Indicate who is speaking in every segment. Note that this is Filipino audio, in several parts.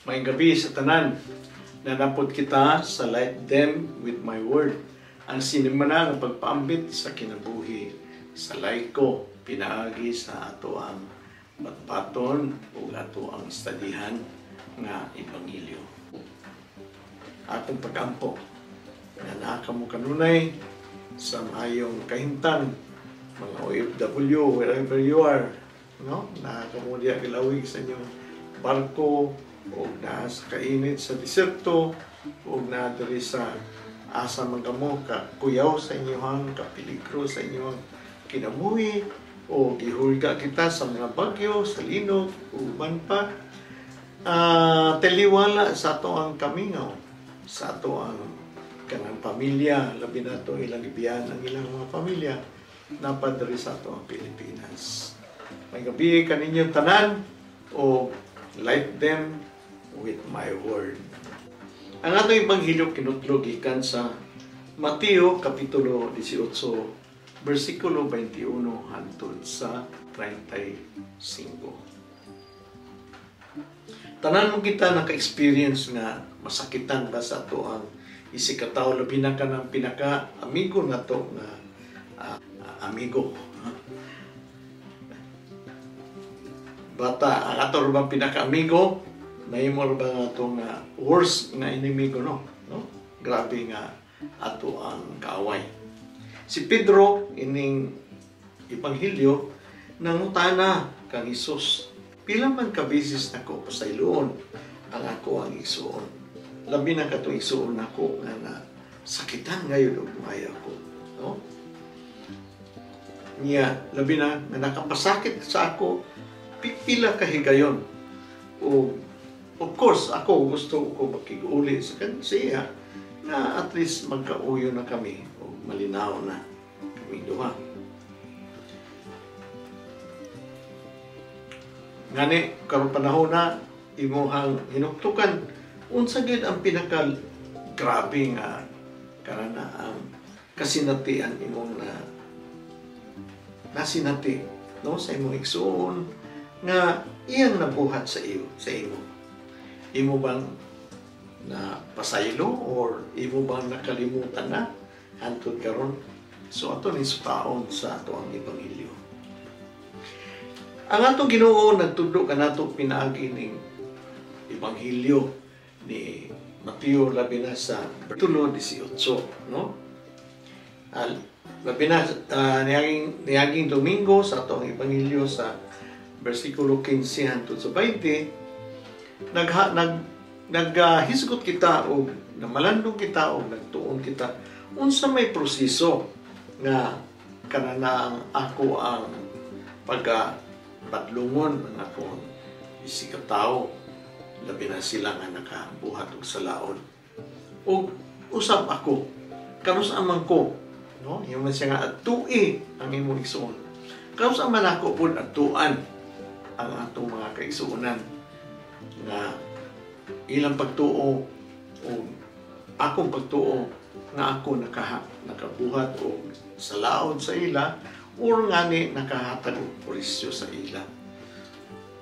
Speaker 1: May gabi sa tanan, nanapod kita sa light them with my word. Ang sinimana ng pagpaambit sa kinabuhi, sa laiko, pinaagi sa ato ang patpaton o ato ang estadihan nga Ebanghelyo. Atong pag-ampo, na nakamo kanunay sa maayong kahimtang, mga OFW, wherever you are, no? Nakakamo diya kilawig sa inyong barko, o na sa kainit sa diserto, o na diri sa asa magamo ka kuyaw sa inyong kapiligro sa inyong kinabuhi, o gihulga kita sa mga bagyo, sa linog, uban pa. Taliwala sa ato ang kamingaw, sa ato ang kanang pamilya, labi na ito ilang ibiyan ang ilang mga pamilya, napadari sa ato ang Pilipinas. May gabi kaninyong tanan, o light them with my word. Ang atong Ebanghelyo kinutlog ikan sa Mateo Kapitulo 18, versikulo 21 hangtod sa 35. Tanan mo kita naka-experience nga masakitan ba sa ato ang isikataw, labi na ka ng pinaka-amigo na to nga amigo. Bata, ang ato bang pinaka-amigo, nahimo ba nga itong worst nga inimigo, no? Grabe nga ato ang kaaway. Si Pedro, ining Ebanghelyo, nangutana kang Isus, pila man ka bisis nako pasayloon ang ako ang igsuon. Labi na katong igsuon nako nga sakitan ngayon og maayo ko, no? Niya, labi na nga nakapasakit sa ako, pila ka higayon. O of course, ako gusto ko makig-uli sa siya na at least magkauyo na kami o malinaw na kami duha. Ngani, karong panahon na, imuhang hinuktukan, unsa gid ang pinaka-grabe nga karana ang kasinatian imong nasinati, no? Sa imong igsuon nga iyang nabuhat sa iyo, sa imo. Imo bang na pasaylo or imo bang nakalimutan na hantod karon? So ato ni sutaon sa ato ang Ebanghelyo. Ang atong Ginoo nagtudlo kanato pinaagi ning Ebanghelyo ni Mateo labi na sa Bertulo 18, no? Labi na niaging Domingo sa ato ang Ebanghelyo sa versikulo 15 hangtod sa 20, naghisgot kita o namalandong kita o nagtuon kita unsa may proseso nga kanana ako ang pagbatlungon ng akong isikataw, labi na sila nga nakabuhat og salaon. O usab ako kanos amang ko, no? Yung siya nga atui ang imong igsuon. Kanos man ako pud atuan ang atong mga kaigsuonan nga ilang pagtuo o akong pagtuo nga ako nakabuhat o salaon sa ila o ngani nakahatag og purisyo sa ila.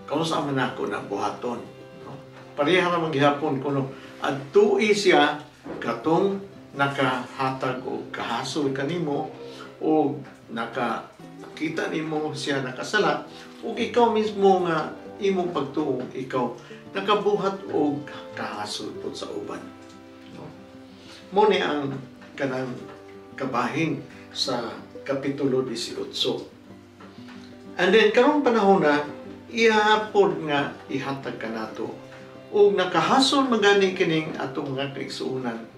Speaker 1: Kung saan man ako nabuhaton, no? Pareha naman gihapon kuno adtui siya katong nakahatag og kahasol kanimo o nakita nimo siya nakasala ug ikaw mismo nga imong pagtuo ikaw nakabuhat og kahasol pod sa uban, no? Mo ni ang kanang kabahin sa Kapitulo 18. And then karong panahon na ihapon nga ihatag kanato ug nakahasol magani kining atong mga kaigsuonan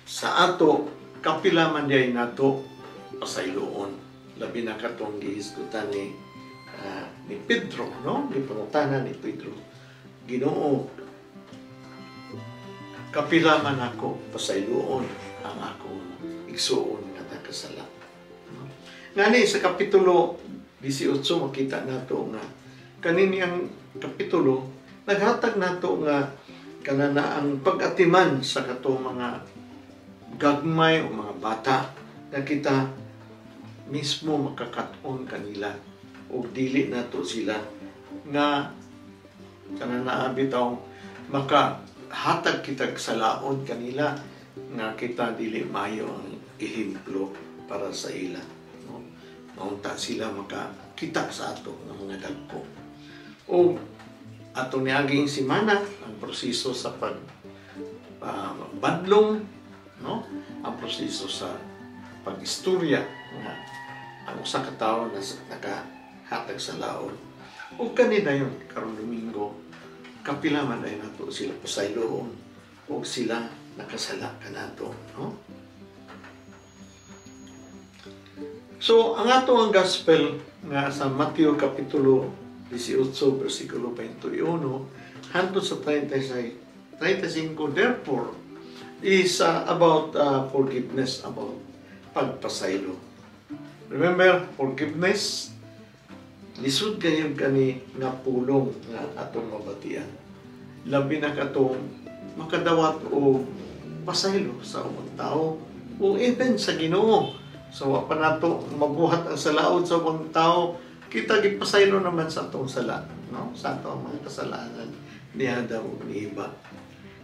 Speaker 1: sa ato kapila man diay nato pasayloon, labi na katong gihisgutan ni Pedro, no? Gipangutanan ni Pedro, Ginoo, kapila man ako pasayloon ang akong igsuon nga nakasala. No? Ngani sa Kapitulo 18 makita nato nga kanini ang kapitulo naghatag nato nga kanana ang pag-atiman sa katong mga gagmay o mga bata na kita mismo makakaton kanila o dili nato sila nga kanana bitaw maka hatag kita sa laon kanila nga kita dili mayo ang ehemplo para sa ila, no? Maunta sila makakita sa ato ng mga dagko. O ato niaging simana ang proseso sa badlong, no? Ang proseso sa pag-istorya nga ang usa ka tawo na nakahatag sa laon. O kanina yun, karong Domingo, kapila man ay nato sila pasayloon o sila nakasala ka nato, no? So, ang ato ang gospel nga sa Mateo Kapitulo 18, versikulo 21, hangtod sa 35, therefore, is about forgiveness, about pagpasaylo. Remember, forgiveness, lisod kayo kani nga pulong nga atong mabatian. Labi na katong makadawat o pasaylo sa ubang tao o even sa Ginoo. So, pa nato mabuhat ang salaod sa ubang tao, kita gipasaylo naman sa atong sala, no? Sa atong mga kasalanan niya daw ni iba.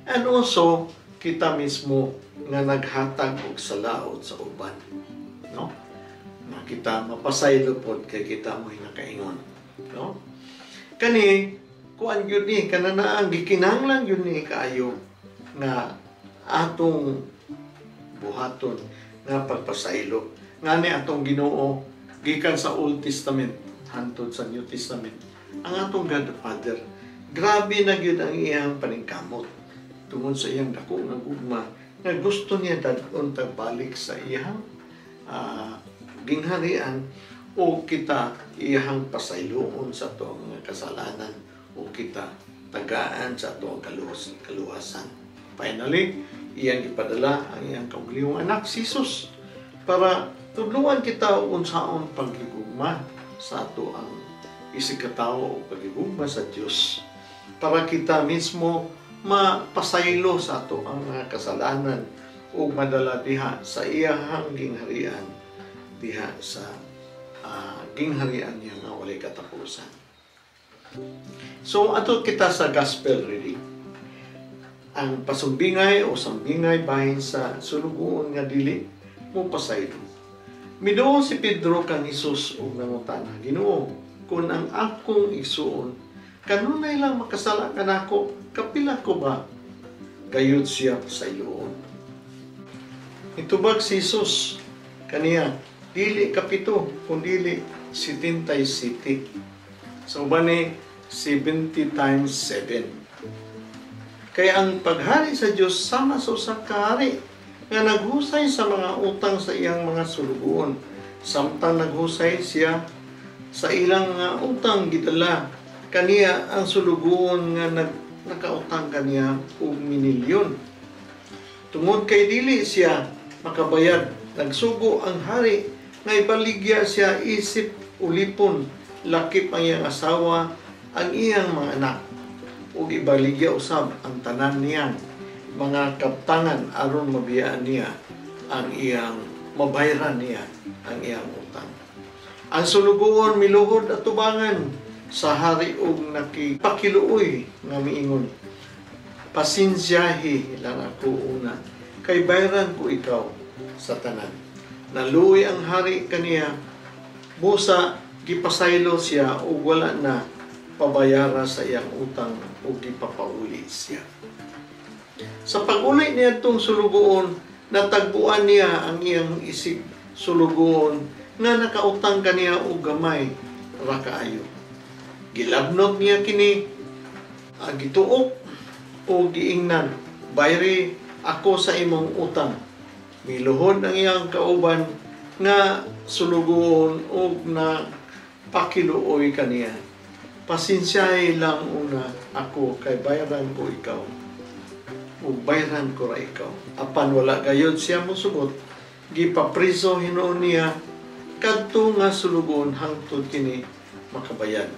Speaker 1: And also, kita mismo nga naghatag og salaod sa uban, no? Na kita mapasaylo pod kay kita mo nakaingon, no? Kani kuan gyud ni kanana ang gikinahanglan gyud ni kaayo nga atong buhaton nga pagpasaylo ngani atong Ginoo gikan sa Old Testament hangtod sa New Testament. Ang atong God Father, grabe na gyud ang iyang paningkamot tungod sa iyang dako nga gugma nga gusto niya dadon tagbalik sa iyang gingharian o kita iyang pasayloon sa atong kasalanan o kita tagaan sa atong kaluwasan. Finally, iyang ipadala ang iyang kaugalingong anak, si Jesus, para tudluan kita unsaon paghigugma sa ato ang isigkatawo o paghigugma sa Dios, para kita mismo mapasaylo sa ato ang mga kasalanan o madala diha sa iyang gingharian, diha sa gingharian niya nga walay katapusan. So, ato kita sa gospel reading. Ang pasumbingay o sambingay bahin sa sulugoon nga dili mo pasaylo. Miduo si Pedro kang Hesus og nangutana, Ginoo, kung ang akong igsuon kanunay lang makasala kanako, kapila ko ba gayud siya pasayloon? Itubag si Hesus kaniya, dili kapito, kung dili 77. So, uban ni 70 times 7. Kaya ang paghari sa Diyos sama sa usa ka hari nga naghusay sa mga utang sa iyang mga sulugoon. Samtang naghusay siya sa ilang mga utang gidala kaniya ang sulugoon nga nakautang kaniya og minilyon. Tungod kay dili siya makabayad, nagsugo ang hari nga ibaligya siya isip ulipon, lakip ang iyang asawa, ang iyang mga anak, ug ibaligya usab ang tanan niyang mga kaptangan aron mabiyaan niya ang iyang mabayran niya ang iyang utang. Ang sulugoon miluhod at tubangan sa hari og nakipakiluoy nga miingon, pasensyahi lang ako una, kay bayran ko ikaw sa tanan. Naluoy ang hari kaniya, busa gipasaylo siya ug wala na pabayara sa iyang utang ug gipapauli siya. Sa pag-uli niya itong sulugoon, natagpuan niya ang iyang isip sulugoon nga nakautang kaniya og gamay ra kaayo. Gilabnog niya kini, gituok o giingnan, bayri ako sa imong utang. Miluhod ang iyang kauban nga sulugoon og na pakiluoy kaniya. Pasensyahay lang una ako kay bayaran ko ikaw. Ug bayaran ko ra ikaw. Apan wala gayud siya mosugot, gipapriso hinuon niya kadto nga sulugoon hangtod kini makabayad.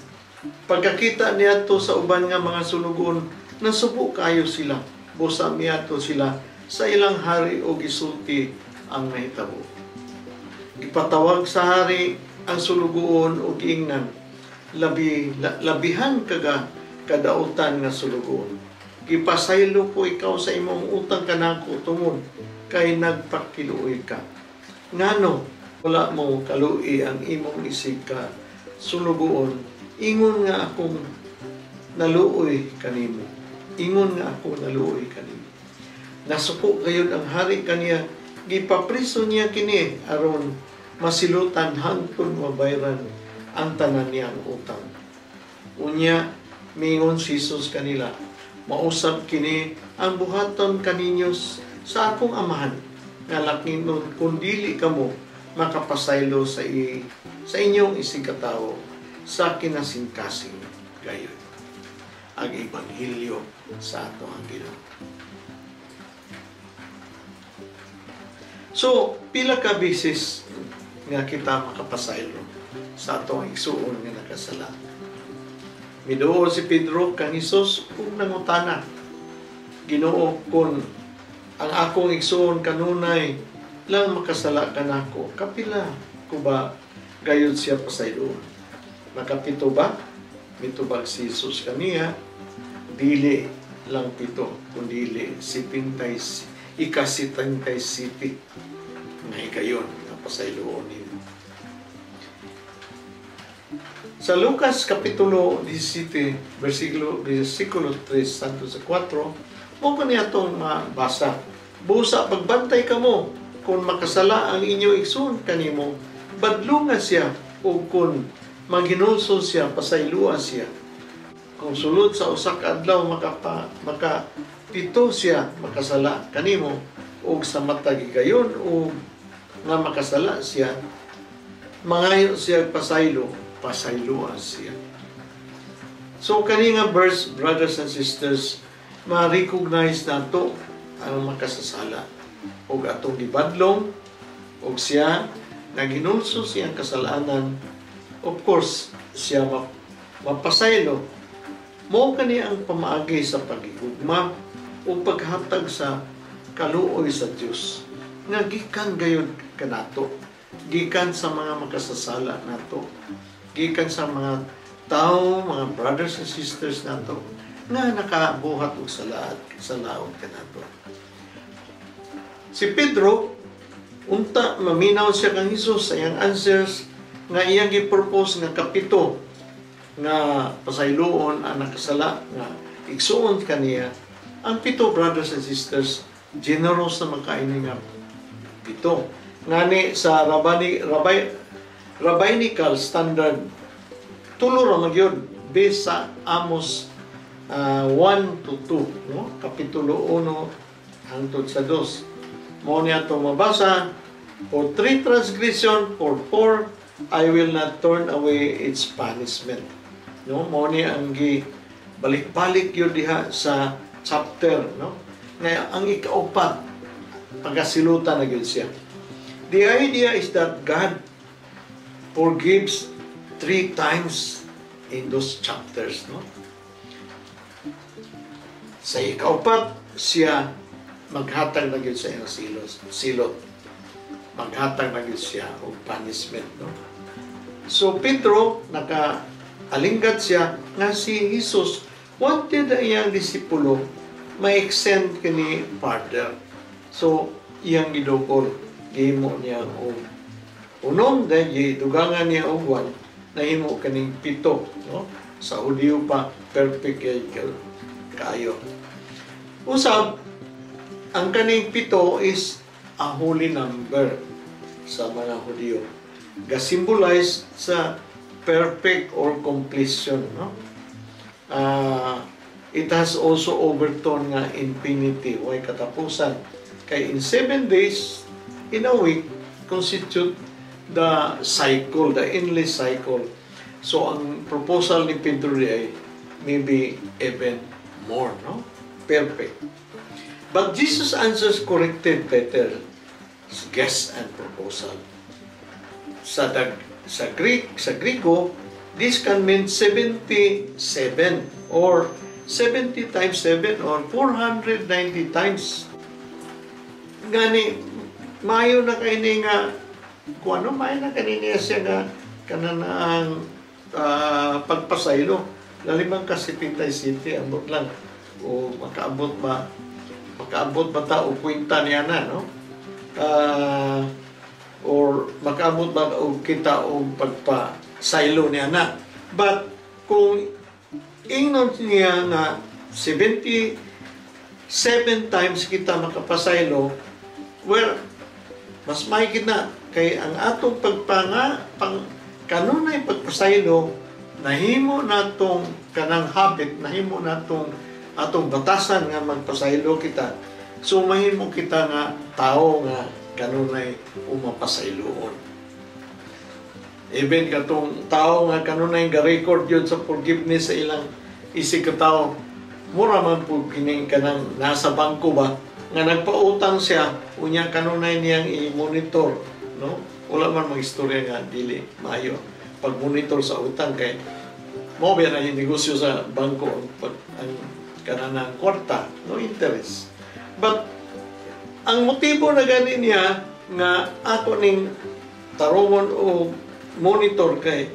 Speaker 1: Pagkakita niya to sa uban nga mga sulugoon, nasubo kayo sila. Busa miyato sila sa ilang hari o gisulti ang nahitabo. Ipatawag sa hari ang sulugoon o giingnan, labihan kaga kadautan nga sulugoon. Gipasaylo ko ikaw sa imong utang kanako tungod kay nagpakiluoy ka. Ngano wala mo kaluoy ang imong isig ka sulugoon, ingon nga akong naluoy kanimo. Ingon nga ako naluoy kanimo. Nasuko gayon ang hari kaniya, gipapriso niya kini aron masilutan hangtod mabayran ang tanan niyang utang. Unya mingon si Jesus kanila, mausab kini ang buhaton kaninyo sa akong amahan nga lakinon kun dili kamo makapasaylo sa inyong isigkatawo sa kinasingkasing gayon. Ang Ebanghelyo sa ato ang Ginoo. So, pila ka bisis nga kita makapasaylo sa atong igsuon nga nakasala. Miduol si Pedro kang Hesus ug nangutana, Ginoo, kun ang akong igsuon kanunay lang makasala kanako, kapila ko ba gayud siya pasayloon? Makapito ba? Mitubag si Jesus kaniya, dili lang pito, kundili ikasitintay city nga higayon nga pasayloon nimo. Sa Lucas Kapitulo 17, versikulo 3 santo sa 4, mo ko niya itong mabasa. Busa, pagbantay ka mo, kung makasala ang inyong igsoon kanimo, badlungan siya, o kung maghinulso siya, pasayluan siya. Kung sulod sa usak adlaw, makapito siya, makasala kanimo, o sa matagi gayon, o nga makasala siya, mangayo siya pasaylo, pasayluan siya. So, kanina verse, brothers and sisters, ma-recognize nato ang makasasala. O atong gibadlong, o siya, naginulso siyang kasalanan, of course, siya mapasaylo. Mo kani ang pamaagi sa pagigugma o paghatag sa kaluoy sa Dios. Nga gikan gayud kanato, gikan sa mga makasasala nato, gikan sa mga tao, mga brothers and sisters nato, nga nakabuhat og sa laod kanato. Si Pedro, unta maminaw siya kang Hesus sa iyang answers nga iyang gi-propose nga kapito nga pasayloon ang nakasala nga igsuon kaniya. Ang pito, brothers and sisters, generous na makaini nga pito. Ngani sa rabbinical standard, tulo ra magyud based sa Amos 1 to 2, no? Kapitulo 1 hangtod sa 2. Mo niya itong mabasa, for 3 transgression, for 4, I will not turn away its punishment. No? Mo niya ang balik-balik yun diha sa chapter. No? Ngayon, ang ikaupat, pagkasilutan na yun siya. The idea is that God forgives 3 times in those chapters. No? Sa ikaupat, siya maghatag na yun sa iyang silot. Maghatag na yun siya o punishment. No? So, Pedro, naka-alinggat siya nga si Jesus wanted ang iyang disipulo ma-extend kini further. So, iyang gidukol, gihimo niya o unom, dahil dugangan niya o 1, nahimo kaning 7. No? Sa Hudiyo pa, perfect kayo. Usab, ang kaning 7 is a holy number sa mga Hudiyo. Ga-symbolize sa perfect or completion. No? It has also overtone nga infinity, way katapusan. Kay in 7 days, in a week, constitute the cycle, the endless cycle. So, ang proposal ni Pedro ay maybe even more, no? Perfect. But Jesus answers corrected Peter's guess and proposal. Sa Griego, this can mean 77 or 70 times 7 or 490 times. Gani, mayo na kayo nga, kung ano, mayo na kayo niya siya nga kanang pagpasaylo. Lalimang ka 77, ambot lang. o makaabot ba ta o kwenta niya na, no? Or makaabot ba o kita o pagpa-silo niya na. But kung ingnon niya nga 77 times kita makapasaylo, well, mas mahigit na kay ang atong kanunay pagpasaylo, nahimo natong kanang habit, nahimo natong atong batasan nga magpasaylo kita. So mahimo kita nga tao nga kanunay umapasayloon. Even katong tao nga kanunay ga-record yun sa forgiveness sa ilang isig ka tao, mura man po kining kanang nasa bangko ba nga nagpautang siya, unya kanunay niyang i-monitor, no? Wala man mag-istorya nga dili maayo pag-monitor sa utang kay mo ba na yung negosyo sa bangko ang kanang kwarta, no interest. But ang motibo na gani niya nga ako ning tarungon o monitor kay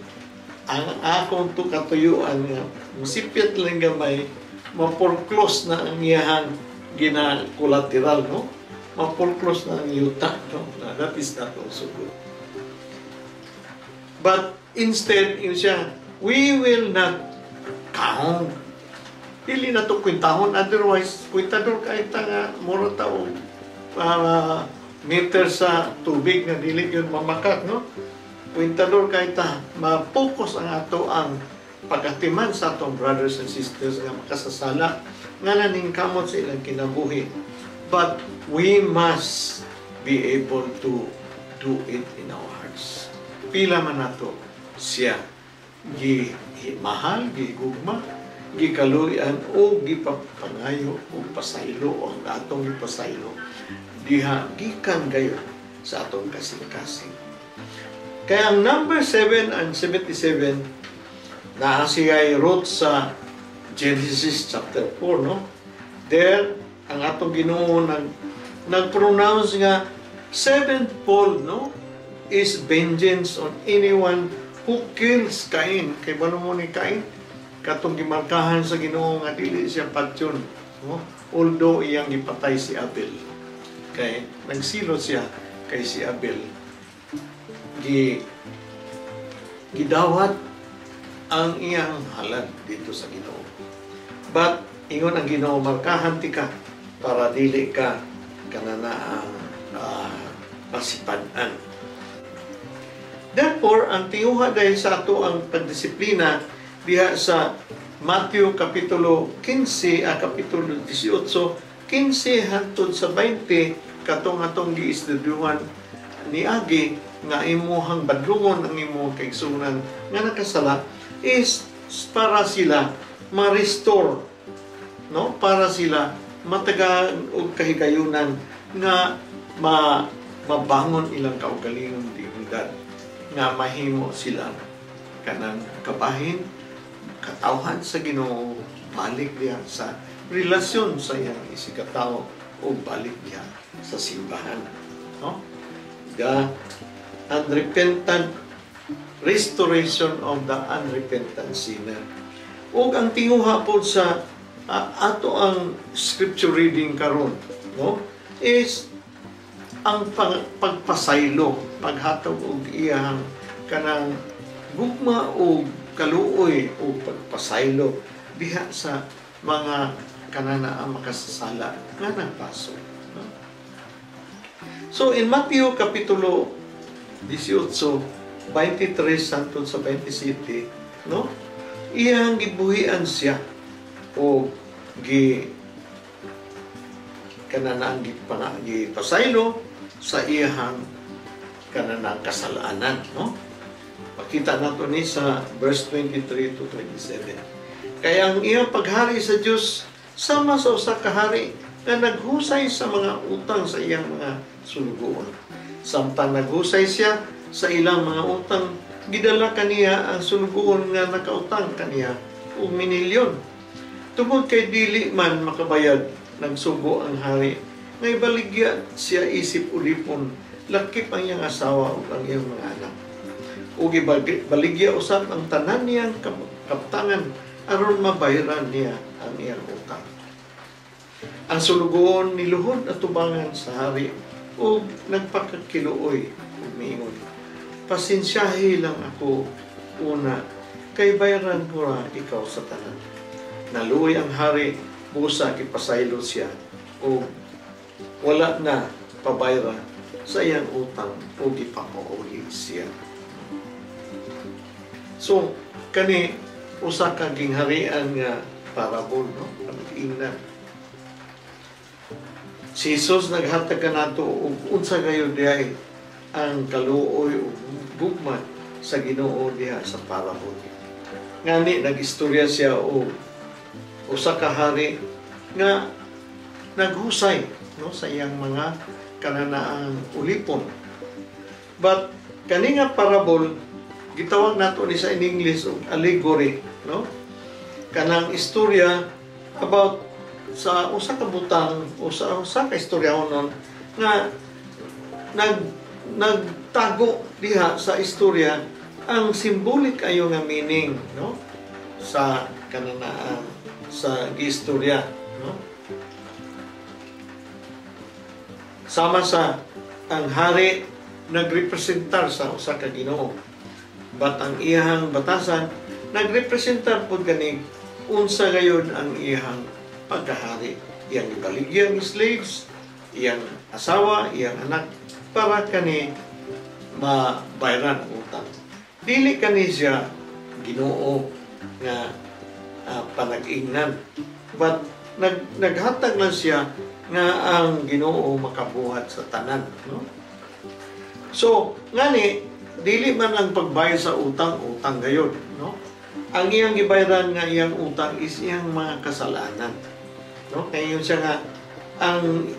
Speaker 1: ang akong katuyuan nga musipyat lang gamay ma-foreclose na ang iyahang gina-collateral, no? Ma-foreclose na ang yuta, no? That is not also good. But instead, yun siya, we will not count. Dili na ito kwintahon, otherwise, kwintador kahit nga mura tao meter sa tubig na dili yun mamakat, no? Kwintador kahit ma-focus ang ato ang pag-atiman sa atong brothers and sisters nga makasasala nga naning kamot sa ilang kinabuhi. But we must be able to do it in our hearts. Pila man nato siya mahal, gigugma, gikaluyan o gipapangayo o pasaylo o ang atong ipasaylo diha gikan gayon sa atong kasing-kasing. Kaya ang number 7 and 77 na siya root sa Genesis chapter 4, no? There, ang atong Ginoo nag-pronounce nga sevenfold, no? Is vengeance on anyone who kills Cain. Kay bano mo ni Cain? Katong gimarkahan sa Ginoo nga dili siya patyon, no? Although iyang gipatay si Abel. Kay nagsilo siya kay si Abel. Gidawat ang iyang halad dito sa Ginoo. But ingon ang Ginoo, markahan ti ka para dili ka kanana ang pasipan-an. Therefore, ang tinguha dahil sa ato ang pagdisiplina diha sa Matthew kapitulo 15 kapitulo 18, 15 hangtod sa 20 katong atong giistudyuhan ni Agi nga imuhang badlungon ang imuhang kaigsunan nga nakasala is para sila ma-restore, no? Para sila matagaan og kahigayunan nga mabangon ilang kaugalingon dignidad nga mahimo sila kanang kabahin katawhan sa Ginoo, balik diha sa relasyon sa iyang isikatawo o balik diha sa simbahan, no? The unrepentant restoration of the unrepentant sinner. O ang tinguha po sa ato ang scripture reading karon, no? Is ang pagpasaylo, paghatag og iyang kanang gugma o kaluoy o pagpasaylo diha sa mga kanana ang makasasala nga nagpaso, no? So in Matthew kapitulo 18 23 hangtod sa 27, no? Iyang gibuhian siya o kanana ang gipasaylo sa iyang kanana kasalanan, no? Pakita nato ni sa verse 23 to 27. Kaya ang iyang paghari sa Dios sama sa usa ka hari nga naghusay sa mga utang sa iyang mga sulugoon. Samtang naghusay siya sa ilang mga utang, gidala kaniya ang sulugoon nga nakautang kaniya og minilyon. Tungod kay dili man makabayad, nagsugo ang hari nga ibaligya siya isip ulipon, lakip ang iyang asawa ug ang iyang mga anak. Ug ibaligya usab ang tanan niyang kaptangan aron mabayaran niya ang iyang utang. Ang sulugon ni luhod at tubangan sa hari o nagpakakiluoy ug miingon, pasensyahi lang ako una, kay bayaran ko ra ikaw sa tanan. Naluoy ang hari, busa kipasaylo siya o wala na pabayra sa iyang utang o gipamauli siya. So, kani usa ka gingharian nga parabol, no? Pag-ingnan. Si Jesus naghatag kanato og unsa gayud diay ang kaluoy ug gugma sa Ginoo diha sa parabol. Ngani nagistorya siya og usa ka hari nga naghusay, no, sa iyang mga kananaang ulipon. But kani nga parabol gitawag nato ni sa in English og allegory, no? Kanang istorya about sa usa ka butang o sa usa ka istoryahonon nga nagtago diha sa istorya ang symbolic ayo nga meaning, no, sa kananaan sa gistorya, no? Sama sa ang hari nagrepresentar sa usa ka Ginoo, but ang iyang batasan nagrepresentar pud kani unsa gayud ang iyang pagkahari. Iyang ibaligyan slaves, iyang asawa, iyang anak, para kani mabayaran ang utang. Dili kani siya Ginoo nga panag-ingnan, but naghatag lang siya nga ang Ginoo makabuhat sa tanan, no? So ngani dili man lang pagbayad sa utang gayud, no? Ang iyang gibayaran nga iyang utang is iyang mga kasalanan, no? Kaya yun siya nga, ang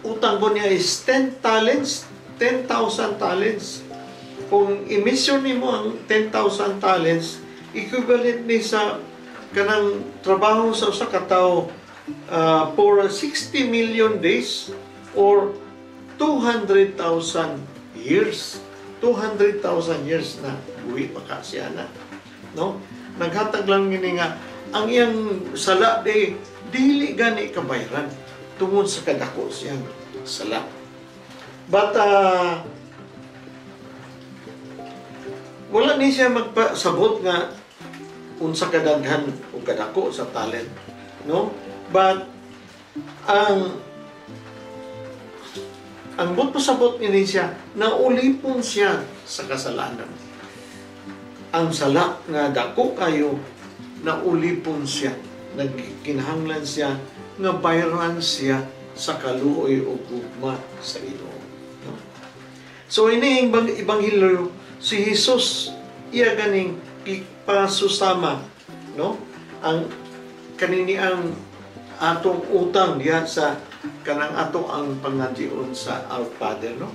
Speaker 1: utang ko niya is 10 talents, 10,000 talents. Kung i-measure mo ang 10,000 talents, equivalent ni sa kanang trabaho sa usa ka tawo for 60 million days or 200,000 years. 200,000 years na buhi pa ka siya na, no? Naghatag lang gini nga ang iyang sala dili gani kabayaran tungod sa kadako siyang sala. But wala ni siya magpasabot nga unsa kadaghan o kadako sa talent, no? But ang pasabot ni siya na ulipon siya sa kasalanan. Ang sala nga dako kayo na ulipon siya, nagkinahanglan siya nga bayaran siya sa kaluoy o gugma sa Ginoo, no? So ini ang ebanghelyo si Jesus iya ganing ipasusama, no, ang kanini ang atong utang diha sa kanang ato ang pangadyon sa Our Father, no?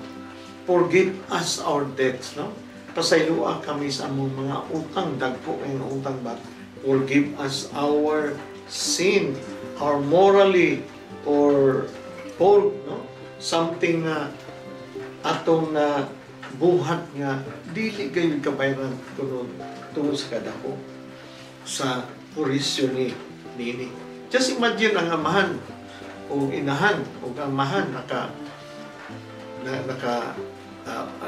Speaker 1: Forgive us our debts, no? Pasayloa kami sa among mga utang, dagko ang utang ba? Forgive us our sin, our morally or fault, no? Something na atong na buhat nga dili gayud kabayaran tungod sa kadako sa purisyo ni nini. Just imagine ang amahan o inahan o amahan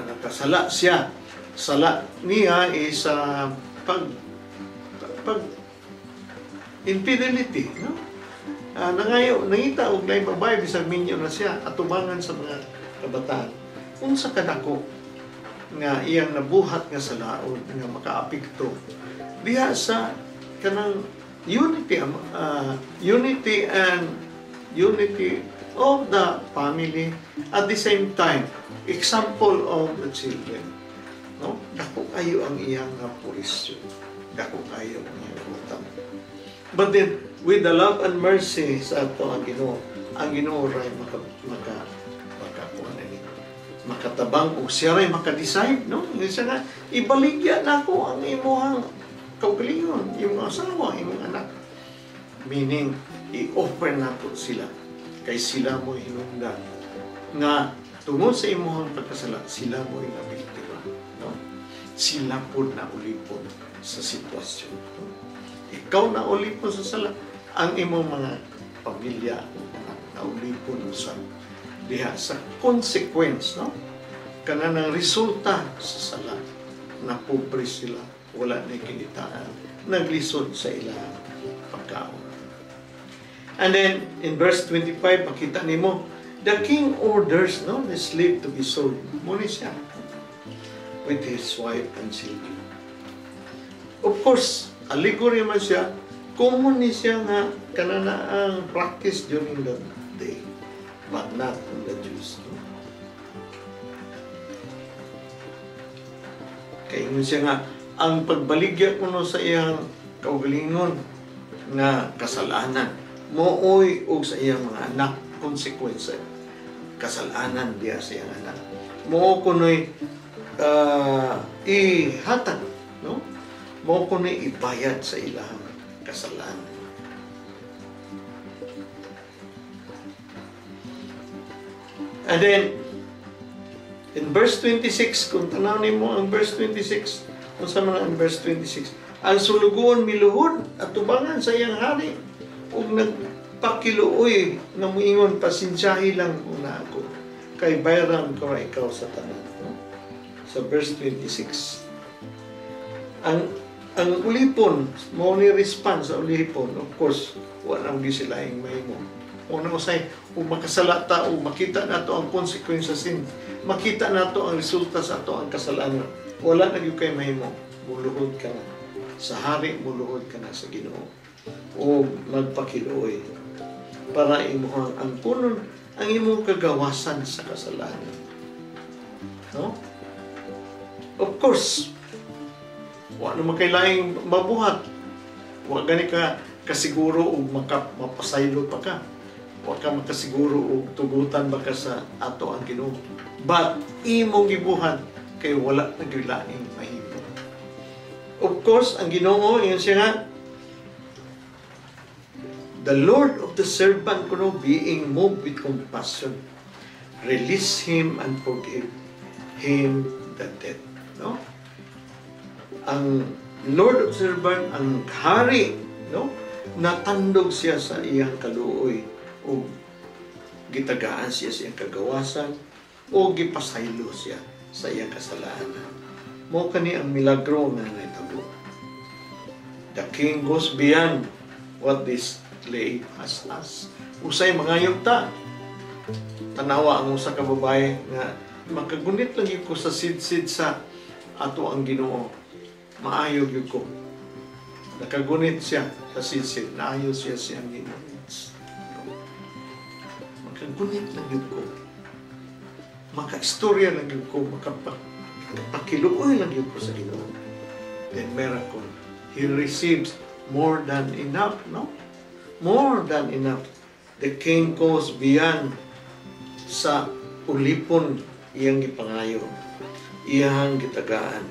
Speaker 1: nakasala siya. Sala niya is pag infidelity, no? Nangita og lain babae bisag minyo na siya atubangan sa mga kabataan. Unsa kadako nga iyang nabuhat nga sa laon nga makaapekto diha sa kanang unity of the family, at the same time example of the children, no? Dako kayo ang iyang purisyo, dako kayo ang iyang utang. But then with the love and mercy sa ato ang Ginoo ray makatabang o siya ray makadecide, no? Siya nga ibaligya nako ang imong kaugalingon, imong asawa, imong anak. Meaning i-offer nato sila kay sila mo hinungdan nga tungod sa imong pagkasala sila mo inabiktima, no? Sila po na ulipon sa sitwasyon, no? Ikaw na ulipon sa sala, ang imong mga pamilya o mga kaulipon usab diha sa consequence, no? Kanang resulta sa sala na pobre sila, wala na kinitaan, naglisod sa ilang pagkaon. And then in verse 25 makita nimo the king orders, no, the slave to be sold. Muna siya with his wife and children. Of course, allegory man siya, common ni siya nga kanana ang practice during that day, but not on the Jews. No? Kaya yun siya nga, ang pagbaligya ko no sa iyang kaugalingon nga kasalanan, mooy og sa iyang mga anak, konsekwensya, kasalanan diya sa iyang anak. Mo kuno'y ihatag, no? Mo kuno'y ibayad sa ilang kasalanan. And then, in verse 26, kung tanawin mo ang verse 26, kung sa mga ang verse 26, ang sulugon miluhod at tubangan sa iyang hari, ug nagpakiluoy na muingon, pasensyahi lang muna ako, kay bayran ko ra ikaw sa tanan. No? Sa verse 26. Ang ulipon, mo ni response sa ulipon, of course, wala nang gisilaing mahimo. Una usay, kung makasalata o makita nato ang consequence sa sin, makita nato ang resulta sa ato ang kasalanan, wala na gyud kay mahimo, muluhod ka na sa hari, muluhod ka na sa Ginoo o magpakiluoy para imuhang ang punon ang imong kagawasan sa kasalanan. No? Of course, wa naman kailaing mabuhat, wa gani ka kasiguro o mapasaylo pa ka. Huwag ka makasiguro o tugutan baka sa ato ang Ginoo. But, imong gibuhat kay wala na gilaing mahimo. Of course, ang Ginoo, yun siya nga, the Lord of the servant kuno being moved with compassion, release him and forgive him the debt. No? Ang Lord of the servant, ang hari, no? Natandog siya sa iyang kaluoy o gitagaan siya sa iyang kagawasan o gipasaylo siya sa iyang kasalanan. Mo kani ang milagro nga naitabo. The king goes beyond what this slave has asked. Usay mangayog ta. Tanawa ang usa ka babae nga makagunit lang yun ko sa sidsid sa ato ang Ginoo. Maayog yun ko. Nakagunit siya sa sidsid. Naayos siya siyang Ginoo. Makagunit lang yun ko. Maka-istorya lang yun ko. Makapakiluoy lang yun ko sa Ginoo. Then miracle. He receives more than enough, no? More than enough. The king goes beyond sa ulipon iyang gipangayo, iyang gitagaan.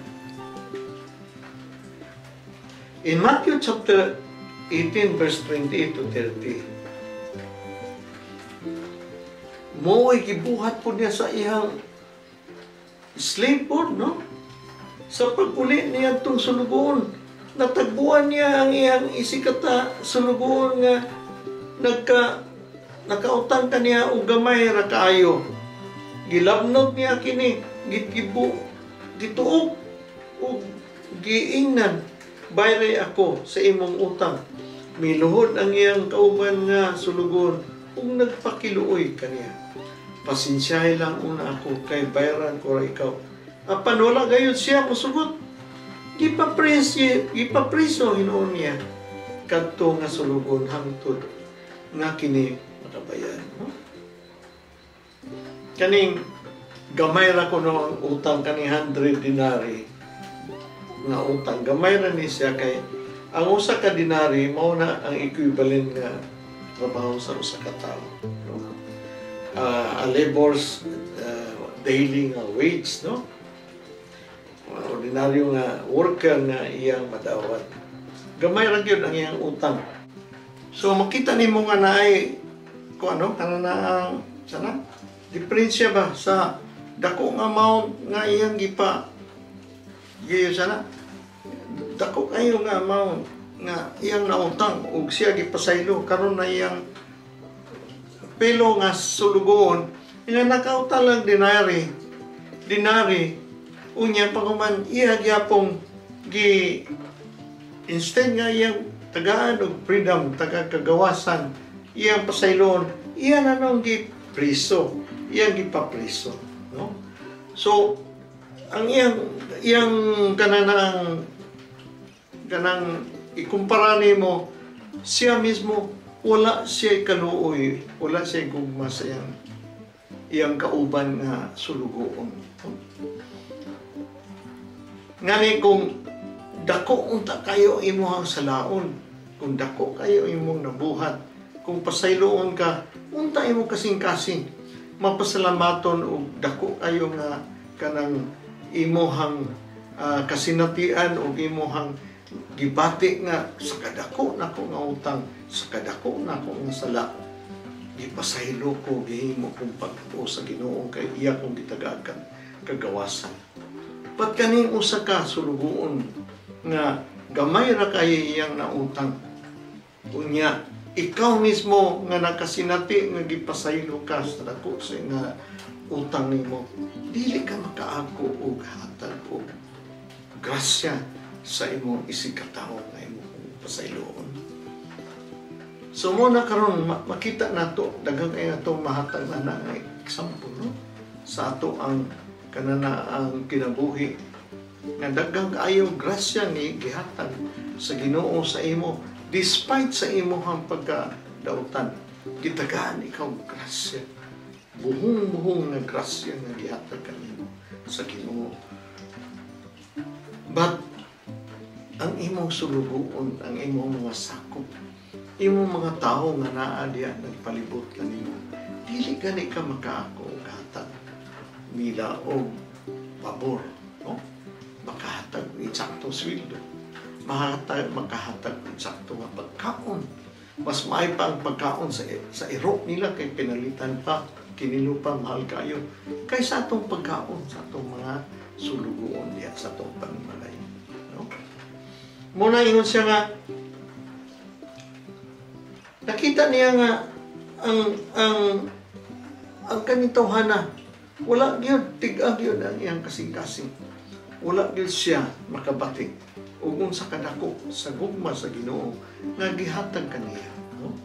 Speaker 1: In Matthew chapter 18 verse 28 to 30, mo'y gibuhat po niya sa iyang slave po, no? Sa pag-uli niya itong sulugon, natagbuan niya ang iyang isikata sulugon nga nakautang ka niya o gamay ra kaayo. Gilabnog niya kini, gitgibo, gituog o giingnan, bayray ako sa imong utang. Miluhod ang iyang kauban nga sulugon ug nagpakiluoy kaniya. Pasensyahay lang una ako kay bayaran ko ra ikaw. Apan wala gayud siya mosugot. Gipapriso hinuon niya kadto nga sulugon hangtod nga kini makabayan. No? Kaning gamay ra ko no ang utang kaning 100 dinari nga utang. Gamay ra ni siya kay ang usa ka dinari mao na ang equivalent nga trabaho sa usa ka tawo. No? A labor's daily nga wage, no? Ordinaryo nga worker nga iyang madawat. Gamay ra gyud ang iyang utang. So makita nimo nga naay ko ano kanana sana diferensya ba sa dako nga amount nga iyang gipa giyo sana dako kayo nga amount nga iyang nautang ug siya gipasaylo karon na iyang pelo nga sulugon nga nakautalang dinari unya paguman iya gyapong gi instead nga iyang tagaan og freedom kagawasan iyang pasaylon iya nanong gi priso iyang gipapriso, no? So ang iyang kanang ikumpara nimo siya mismo wala siya kaluoy, wala siya gugma sa iyang kauban nga sulugoon. Ngani kung dako unta kayo imong salaon, kung dako kayo imong nabuhat, kung pasayloon ka, unta imong kasing-kasing, mapasalamaton og dako kayo nga kanang imuhang kasinatian og imuhang gibati nga sa kadako nako nga utang, sa kadako nako nga sala, gipasaylo ko gihimo kong pagtuo sa Ginoo kay iya kong gitagakan kagawasan. Pat kaning usa ka sulugoon nga gamay ra kay iyang nautang, unya ikaw mismo nga nakasinati nga gipasaylo ka sa dako sa nga utang nimo, dili ka makaako og hatag og grasya sa imong isikatawo nga imong pasayloon. So mo na karon makita nato daghang kay ato mahatag na nga example, no? Sa ato ang kanana ang kinabuhi nga daghang kaayo grasya ni gihatag sa Ginoo sa imo despite sa imong pagkadautan, gitagaan ikaw grasya, buhong na grasya nga gihatag kanimo sa Ginoo. But ang imong sulugoon, ang imong mga sakop, imong mga tao nga naa diya nagpalibot kanimo, dili gani ka makaako og hatag nila og pabor, no? Makahatag og eksaktong sweldo, makahatag og eksakto nga pagkaon. Mas maay pa ang pagkaon sa iro nila kay pinalitan pa kinilo pa mahal kayo kaysa atong pagkaon sa atong mga sulugoon diya sa atong panimalay. Muna ingon siya nga nakita niya nga ang kanyang tawhana wala gyud tig-ag yun ang iyang kasing-kasing, wala gyud siya makabati ug unsa kadako sa gugma sa Ginoo nga gihatag kaniya, no?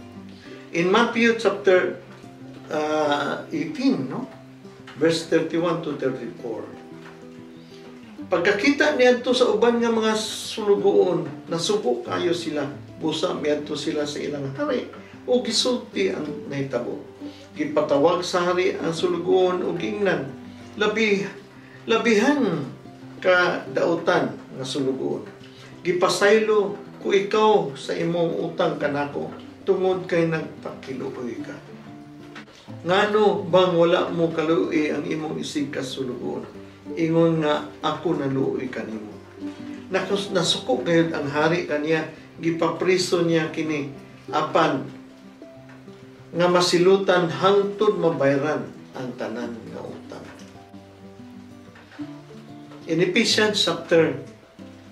Speaker 1: In Matthew chapter 18, no? Verse 31 to 34. Pagkakita niadto sa uban nga mga sulugoon, nasuko kayo sila, busa miadto sila sa ilang hari, o gisulti ang nahitabo. Gipatawag sa hari ang sulugoon o gingnan, labihan ka dautan nga sulugoon. Gipasaylo ko ikaw sa imong utang kanako, tungod kay nagpakiluoy ka. Ngano bang wala mo kaluoy ang imong isig ka sulugoon? Ingon nga ako naluoy kanimo. Nasuko gayud ang hari kaniya, gipapriso niya kini apan nga masilutan hangtod mabayaran ang tanan nga utang. In Ephesians chapter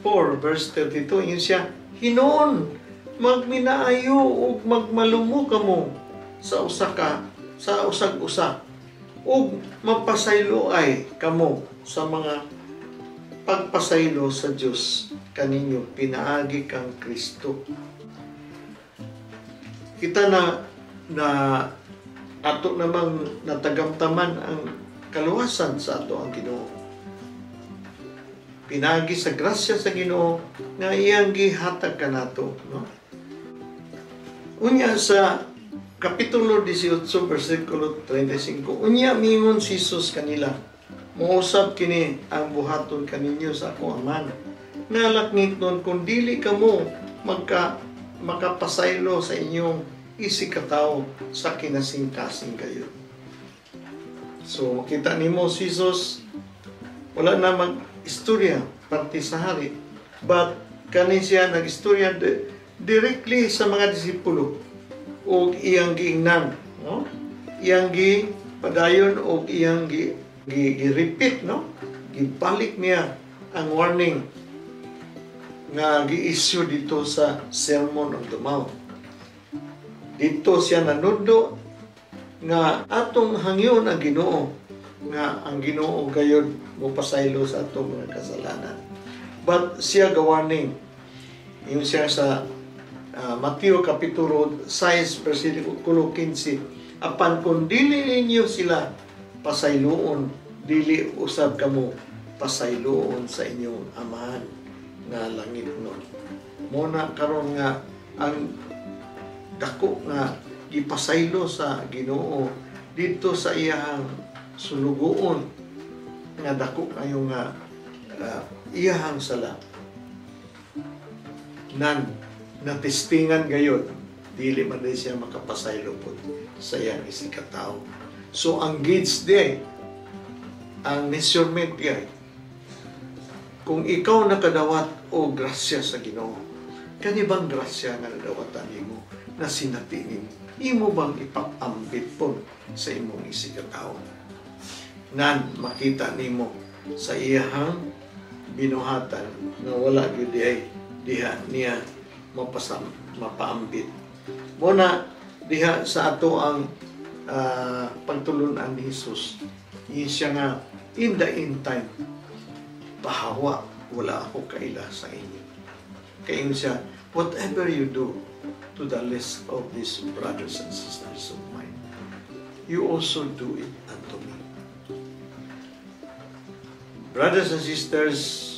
Speaker 1: 4 verse 32 yun siya, hinuon magminaayo ug magmalumo kamo sa usag-usa ug mapasaylo ay kamo sa mga pagpasaylo sa Dios kaninyo pinaagi kang Kristo. Kita na ato namang natagamtaman ang kaluwasan sa ato ang Ginoo. Pinaagi sa grasya sa Ginoo nga iyang gihatag kanato, no? Unya sa Kapitulo 18, versikulo 35, unya mingon si Jesus kanila, muusab kini ang buhaton kaninyo sa akong Aman. Nalaknit nun kung dili kamo makapasaylo sa inyong isikataw sa kinasing-kasing kayo. So, kita nimo si Jesus, wala na mag-istorya parte sa hari, but kani siya nag-istorya directly sa mga disipulo o iyang giingnan, no? Iyang gipadayon o iyang gi-repeat, no? Gibalik niya ang warning nga gi-issue dito sa Sermon on the Mount. Dito siya nanundo nga atong hangyon ang Ginoo, nga ang Ginoo gayud mo pasaylo sa atong mga kasalanan. But siya gawarning, yung siya sa Mateo Kapitulo 6, versikulo 15, apan kung dili ninyo sila pasayloon, dili usab kamo pasayloon sa inyong Amahan nga langit nun. Muna karon nga ang dako nga ipasaylo sa Ginoo dito sa iyang sulugoon nga dako kayo nga iyahang sala nan natistingan gayon, dili man din siya makapasaylo po sa iyang isikataw. So ang gauge di, ang measurement di, kung ikaw nakadawat o grasya sa Ginoo, kani bang grasya nga nadawatan nimo na sinati nimo, imo bang ipapambit po sa imong isikataw nan makita nimo sa iyahang binuhatan nga wala gyud diha niya mapaambit. Muna diha sa ato ang pagtulunan ni Jesus, siya nga in the end time pahawa wala ako kaila sa inyo. Kaya siya, whatever you do to the least of these brothers and sisters of mine, you also do it unto me. Brothers and sisters,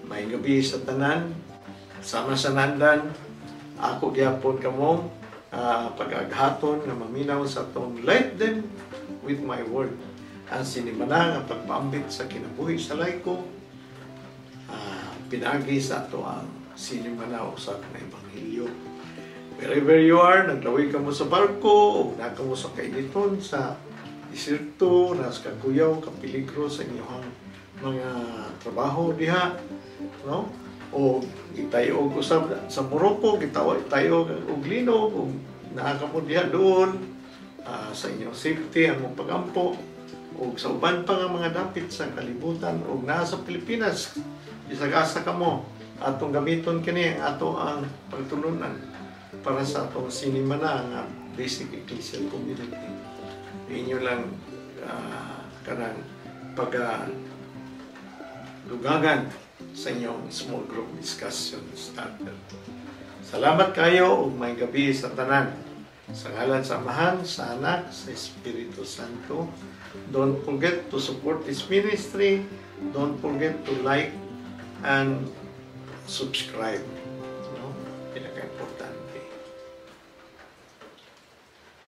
Speaker 1: may gabi sa tanan, sama sa nandan, ako gyapon kamo pag-aghaton nga maminaw sa atong light them with my word. Ang sinimana nga pagpaambit sa kinabuhi sa layko, pinagi sa ato ang sinimana usab na ebanghelyo. Wherever you are, naglaway ka mo sa barko, o naka mo sa kainiton, sa desierto, nasa kakuyaw, kapiligro sa inyong mga trabaho diha, no? O itayo og usab sa Morocco, itayo og linog, o naka mo diha doon, sa inyong safety, ang mong pagampo, o sa uban pa nga mga dapit sa kalibutan, o nasa Pilipinas, isag-asa ka mo, atong gamiton kini ato ang pagtulunan para sa atong sinimana nga basic ecclesial community. Inyo lang kanang pag-lugagan sa inyong small group discussion starter. Salamat kayo ug may gabi sa tanan. Sa ngalan sa Amahan, sa Anak, sa Espiritu Santo. Don't forget to support this ministry. Don't forget to like and subscribe.